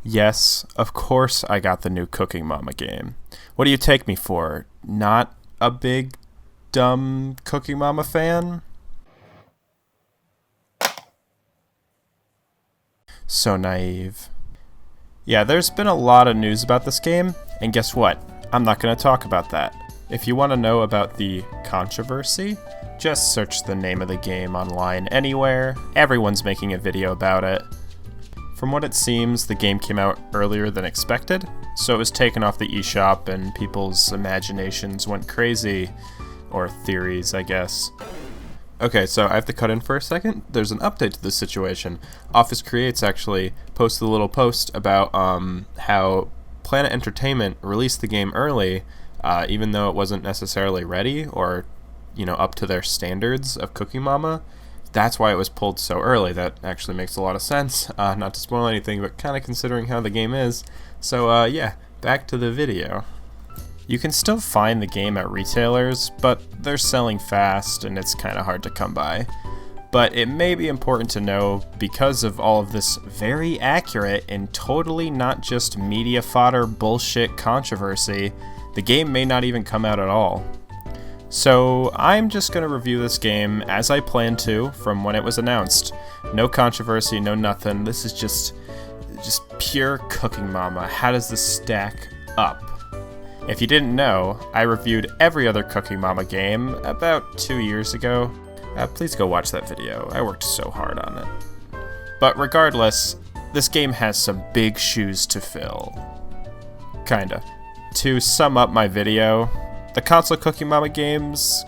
Yes, of course I got the new Cooking Mama game. What do you take me for? Not a big, dumb Cooking Mama fan? So naive. Yeah, there's been a lot of news about this game, and guess what? I'm not going to talk about that. If you want to know about the controversy, just search the name of the game online anywhere. Everyone's making a video about it. From what it seems, the game came out earlier than expected, so it was taken off the eShop and people's imaginations went crazy. Or theories, I guess. Okay, so I have to cut in for a second. There's an update to this situation. Office Creates actually posted a little post about how Planet Entertainment released the game early, even though it wasn't necessarily ready or, up to their standards of Cooking Mama. That's why it was pulled so early. That actually makes a lot of sense. Not to spoil anything, but kind of considering how the game is. So yeah, back to the video. You can still find the game at retailers, but they're selling fast and it's kind of hard to come by. But it may be important to know because of all of this very accurate and totally not just media fodder bullshit controversy, the game may not even come out at all. So I'm just going to review this game as I planned to from when it was announced. No controversy, no nothing. This is just pure Cooking Mama. How does this stack up? If you didn't know, I reviewed every other Cooking Mama game about 2 years ago. Please go watch that video. I worked so hard on it. But regardless, this game has some big shoes to fill. Kinda. To sum up my video, the console Cooking Mama games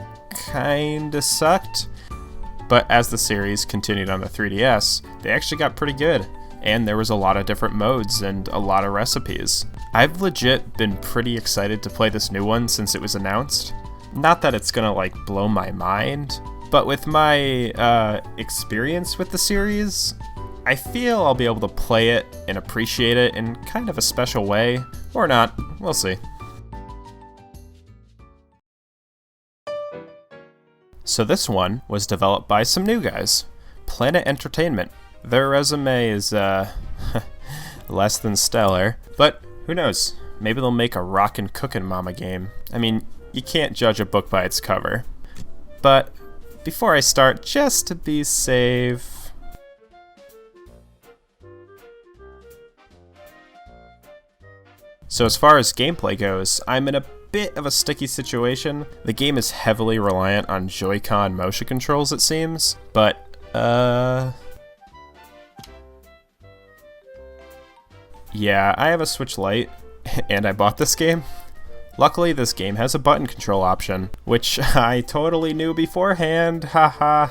kinda sucked, but as the series continued on the 3DS, they actually got pretty good, and there was a lot of different modes and a lot of recipes. I've legit been pretty excited to play this new one since it was announced. Not that it's gonna blow my mind, but with my experience with the series, I feel I'll be able to play it and appreciate it in kind of a special way, or not, we'll see. So this one was developed by some new guys, Planet Entertainment. Their resume is less than stellar, but who knows? Maybe they'll make a rockin' Cookin' Mama game. I mean, you can't judge a book by its cover. But before I start, just to be safe, so as far as gameplay goes, I'm in a bit of a sticky situation. The game is heavily reliant on Joy-Con motion controls, it seems, but yeah, I have a Switch Lite, and I bought this game. Luckily, this game has a button control option, which I totally knew beforehand, haha.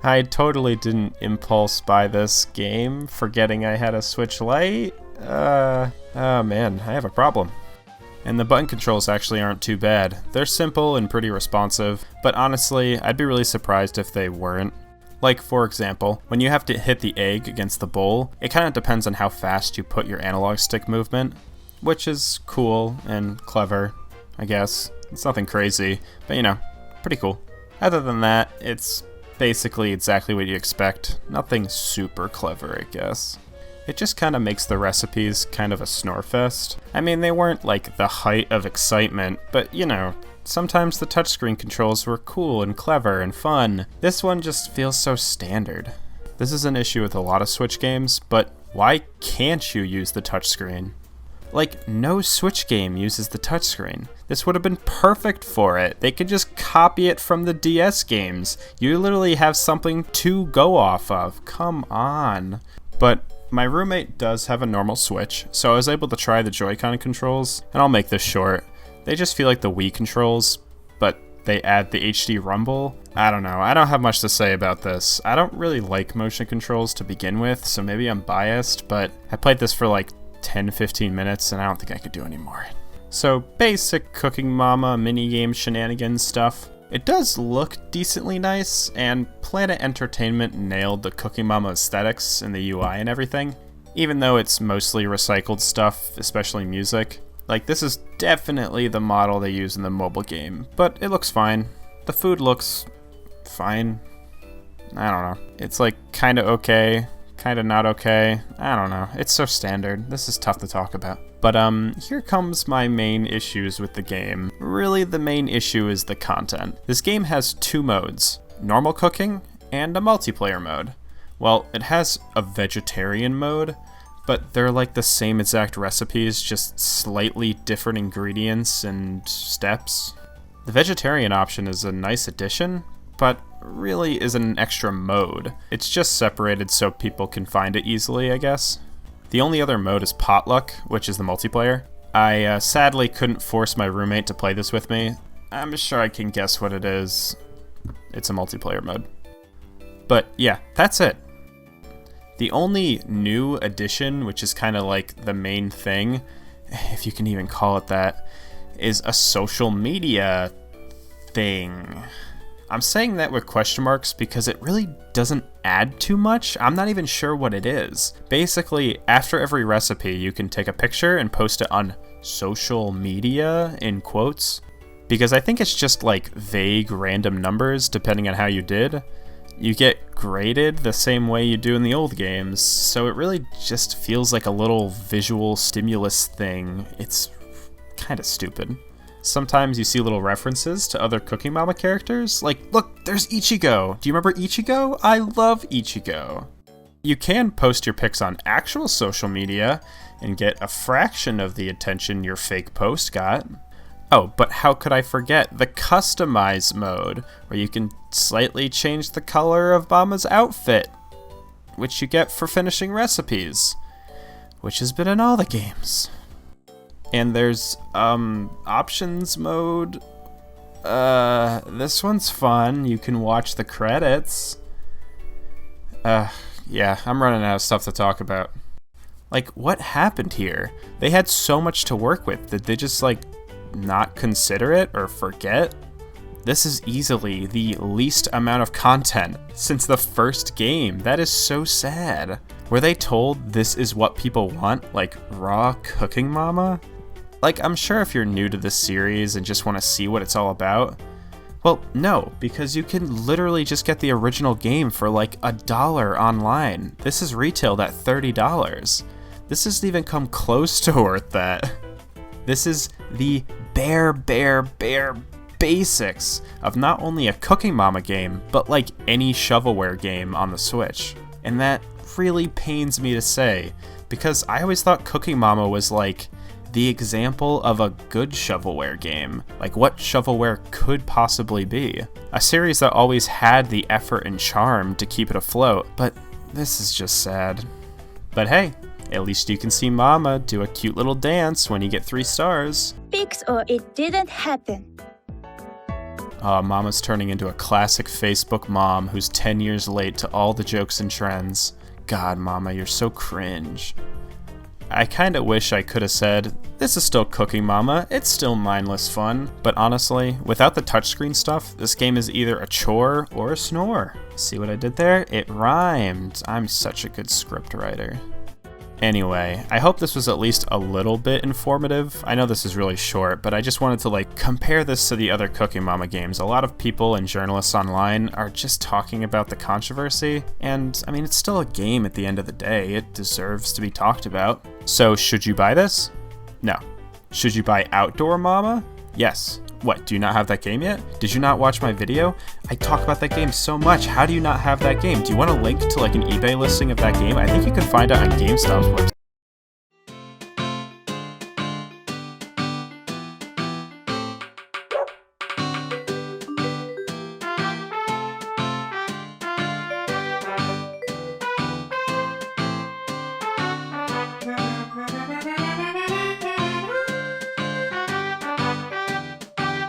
I totally didn't impulse buy this game, forgetting I had a Switch Lite. Oh man, I have a problem. And the button controls actually aren't too bad. They're simple and pretty responsive, but honestly, I'd be really surprised if they weren't. Like, for example, when you have to hit the egg against the bowl, it kind of depends on how fast you put your analog stick movement, which is cool and clever, I guess. It's nothing crazy, but pretty cool. Other than that, it's basically exactly what you expect. Nothing super clever, I guess. It just kind of makes the recipes kind of a snore fest. I mean, they weren't the height of excitement, but sometimes the touchscreen controls were cool and clever and fun. This one just feels so standard. This is an issue with a lot of Switch games, but why can't you use the touchscreen? No Switch game uses the touchscreen. This would have been perfect for it. They could just copy it from the DS games. You literally have something to go off of. Come on. But my roommate does have a normal Switch, so I was able to try the Joy-Con controls, and I'll make this short. They just feel like the Wii controls, but they add the HD rumble. I don't know, I don't have much to say about this. I don't really like motion controls to begin with, so maybe I'm biased, but I played this for 10-15 minutes and I don't think I could do any more. So basic Cooking Mama minigame shenanigans stuff. It does look decently nice, and Planet Entertainment nailed the Cooking Mama aesthetics in the UI and everything, even though it's mostly recycled stuff, especially music. This is definitely the model they use in the mobile game, but it looks fine. The food looks fine. I don't know. It's kinda okay, Kinda not okay. I don't know. It's so standard. This is tough to talk about. But here comes my main issues with the game. Really, the main issue is the content. This game has 2 modes, normal cooking and a multiplayer mode. Well, it has a vegetarian mode, but they're like the same exact recipes, just slightly different ingredients and steps. The vegetarian option is a nice addition, but really isn't an extra mode. It's just separated so people can find it easily, I guess. The only other mode is Potluck, which is the multiplayer. I sadly couldn't force my roommate to play this with me. I'm sure I can guess what it is. It's a multiplayer mode. But yeah, that's it. The only new addition, which is kind of like the main thing, if you can even call it that, is a social media thing. I'm saying that with question marks because it really doesn't add too much. I'm not even sure what it is. Basically, after every recipe, you can take a picture and post it on social media, in quotes, because I think it's just like vague random numbers depending on how you did. You get graded the same way you do in the old games, so it really just feels like a little visual stimulus thing. It's kind of stupid. Sometimes you see little references to other Cooking Mama characters, like, look, there's Ichigo! Do you remember Ichigo? I love Ichigo! You can post your pics on actual social media and get a fraction of the attention your fake post got. Oh, but how could I forget the customize mode, where you can slightly change the color of Mama's outfit, which you get for finishing recipes, which has been in all the games. And there's, options mode. This one's fun. You can watch the credits. Yeah, I'm running out of stuff to talk about. Like, what happened here? They had so much to work with. Did they just, like, not consider it or forget? This is easily the least amount of content since the first game. That is so sad. Were they told this is what people want, like raw Cooking Mama? Like, I'm sure if you're new to this series and just want to see what it's all about, well, no, because you can literally just get the original game for like $1 online. This is retailed at $30. This doesn't even come close to worth that. This is the bare basics of not only a Cooking Mama game, but like any shovelware game on the Switch. And that really pains me to say, because I always thought Cooking Mama was like the example of a good shovelware game, like what shovelware could possibly be. A series that always had the effort and charm to keep it afloat, but this is just sad. But hey, at least you can see Mama do a cute little dance when you get 3 stars. Fix or it didn't happen. Mama's turning into a classic Facebook mom who's 10 years late to all the jokes and trends. God, Mama, you're so cringe. I kinda wish I could have said, this is still Cooking Mama, it's still mindless fun, but honestly, without the touchscreen stuff, this game is either a chore or a snore. See what I did there? It rhymed. I'm such a good script writer. Anyway, I hope this was at least a little bit informative. I know this is really short, but I just wanted to like compare this to the other Cooking Mama games. A lot of people and journalists online are just talking about the controversy, and I mean, it's still a game at the end of the day. It deserves to be talked about. So should you buy this? No. Should you buy Outdoor Mama? Yes. What, do you not have that game yet? Did you not watch my video? I talk about that game so much. How do you not have that game? Do you want a link to like an eBay listing of that game? I think you can find it on GameStop's website.